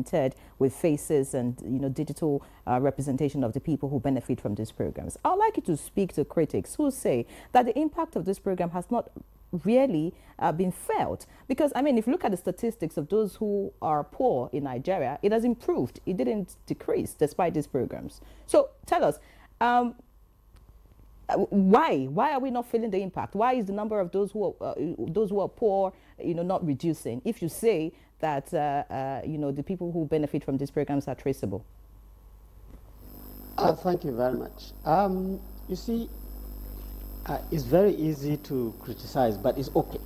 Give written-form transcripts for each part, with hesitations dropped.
documented with faces and digital representation of the people who benefit from these programs. I'd like you to speak to critics who say that the impact of this program has not really been felt, because I mean, if you look at the statistics of those who are poor in Nigeria, it has improved. It didn't decrease despite these programs. So tell us, why are we not feeling the impact? Why is the number of those who are poor not reducing, if you say that the people who benefit from these programs are traceable? Thank you very much. You see, it's very easy to criticize, but it's okay.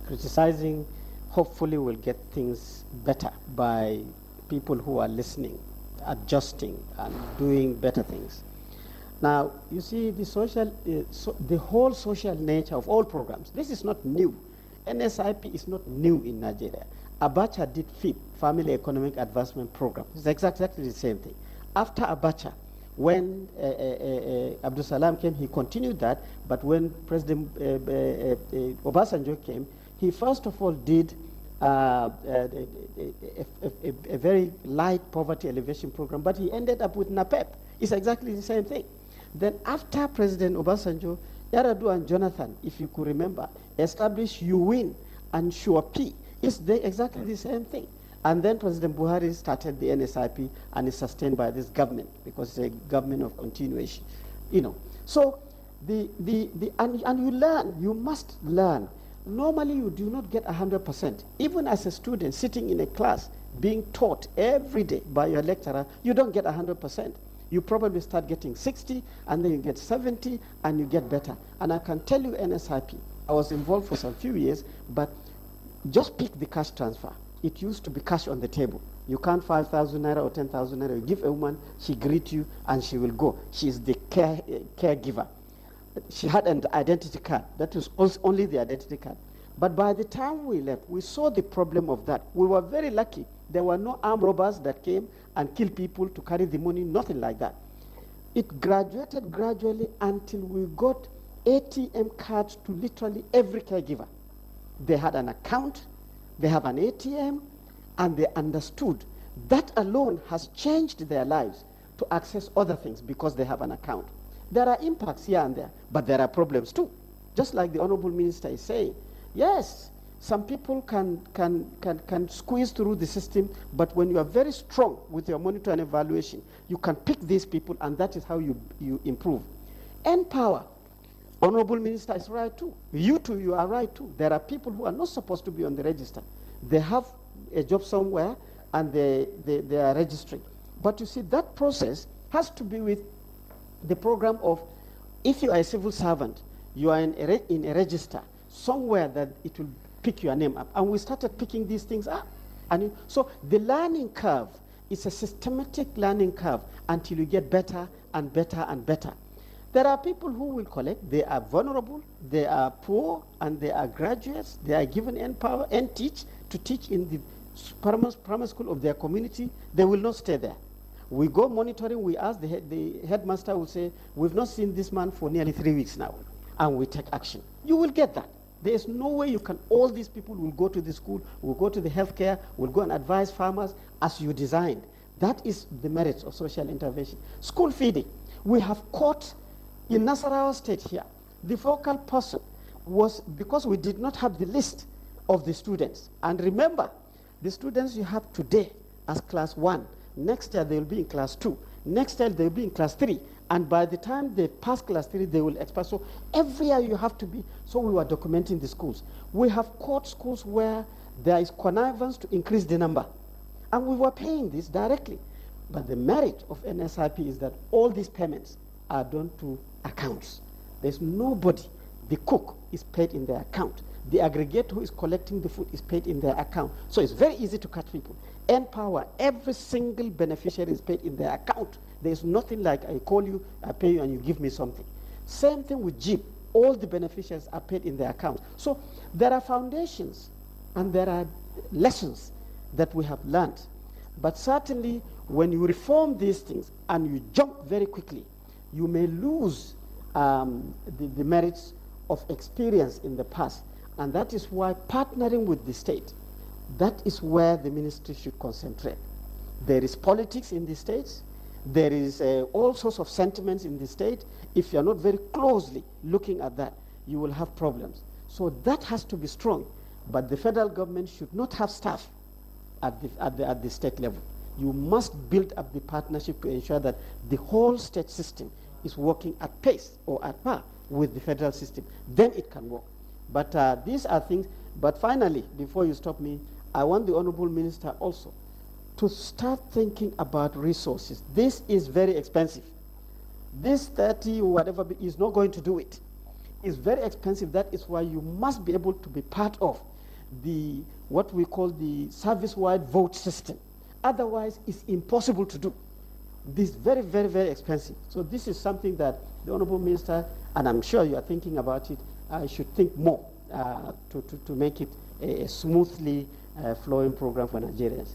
Criticizing hopefully will get things better by people who are listening, adjusting, and doing better things. Now, you see, the whole social nature of all programs, this is not new. NSIP is not new in Nigeria. Abuja did FIP, Family Economic Advancement Program. It's exactly the same thing. After Abuja, when Abdul Salam came, he continued that, but when President Obasanjo came, he first of all did a very light poverty alleviation program, but he ended up with NAPEP. It's exactly the same thing. Then after President Obasanjo, Yar'Adua and Jonathan, if you could remember, established UWIN and SureP. It's exactly the same thing. And then President Buhari started the NSIP, and it's sustained by this government because it's a government of continuation. So and you learn, you must learn. Normally you do not get 100%. Even as a student sitting in a class being taught every day by your lecturer, you don't get 100%. You probably start getting 60, and then you get 70, and you get better. And I can tell you NSIP, I was involved for some few years, but just pick the cash transfer. It used to be cash on the table. You can't 5,000 naira or 10,000 naira. You give a woman, she greet you, and she will go. She is the caregiver. She had an identity card. That was only the identity card. But by the time we left, we saw the problem of that. We were very lucky. There were no armed robbers that came and killed people to carry the money, nothing like that. It graduated gradually until we got ATM cards to literally every caregiver. They had an account, they have an ATM, and they understood. That alone has changed their lives to access other things because they have an account. There are impacts here and there, but there are problems too. Just like the Honorable Minister is saying, yes, some people can squeeze through the system, but when you are very strong with your monitor and evaluation, you can pick these people, and that is how you improve. Empower. Honorable Minister is right too. You too, you are right too. There are people who are not supposed to be on the register. They have a job somewhere, and they are registering. But you see, that process has to be with the program of, if you are a civil servant, you are in a register somewhere that it will pick your name up. And we started picking these things up. And so the learning curve is a systematic learning curve until you get better and better and better. There are people who will collect. They are vulnerable, they are poor, and they are graduates. They are given N-Power, N-Teach, to teach in the primary school of their community. They will not stay there. We go monitoring, we ask, the headmaster will say, we've not seen this man for nearly 3 weeks now, and we take action. You will get that. There is no way you can, all these people will go to the school, will go to the healthcare, will go and advise farmers as you designed. That is the merits of social intervention. School feeding. We have caught, in Nasarawa State here, the focal person was, because we did not have the list of the students. And remember, the students you have today as class 1, next year they will be in class 2, next year they will be in class 3, and by the time they pass class 3, they will expire. So every year you have to be, so we were documenting the schools. We have caught schools where there is connivance to increase the number, and we were paying this directly. But the merit of NSIP is that all these payments are done to accounts. There's nobody, the cook is paid in their account. The aggregator who is collecting the food is paid in their account. So it's very easy to catch people. Empower, every single beneficiary is paid in their account. There's nothing like I call you, I pay you, and you give me something. Same thing with JIP. All the beneficiaries are paid in their account. So there are foundations and there are lessons that we have learned. But certainly when you reform these things and you jump very quickly, you may lose the merits of experience in the past. And that is why partnering with the state, that is where the ministry should concentrate. There is politics in the states. There is all sorts of sentiments in the state. If you're not very closely looking at that, you will have problems. So that has to be strong. But the federal government should not have staff at the state level. You must build up the partnership to ensure that the whole state system is working at pace or at par with the federal system. Then it can work. But these are things. But finally, before you stop me, I want the Honorable Minister also to start thinking about resources. This is very expensive. This 30 or whatever is not going to do it. It's very expensive. That is why you must be able to be part of the what we call the service-wide vote system. Otherwise, it's impossible to do. This is very, very, very expensive. So this is something that the Honorable Minister, and I'm sure you are thinking about it, should think more to make it a smoothly flowing program for Nigerians.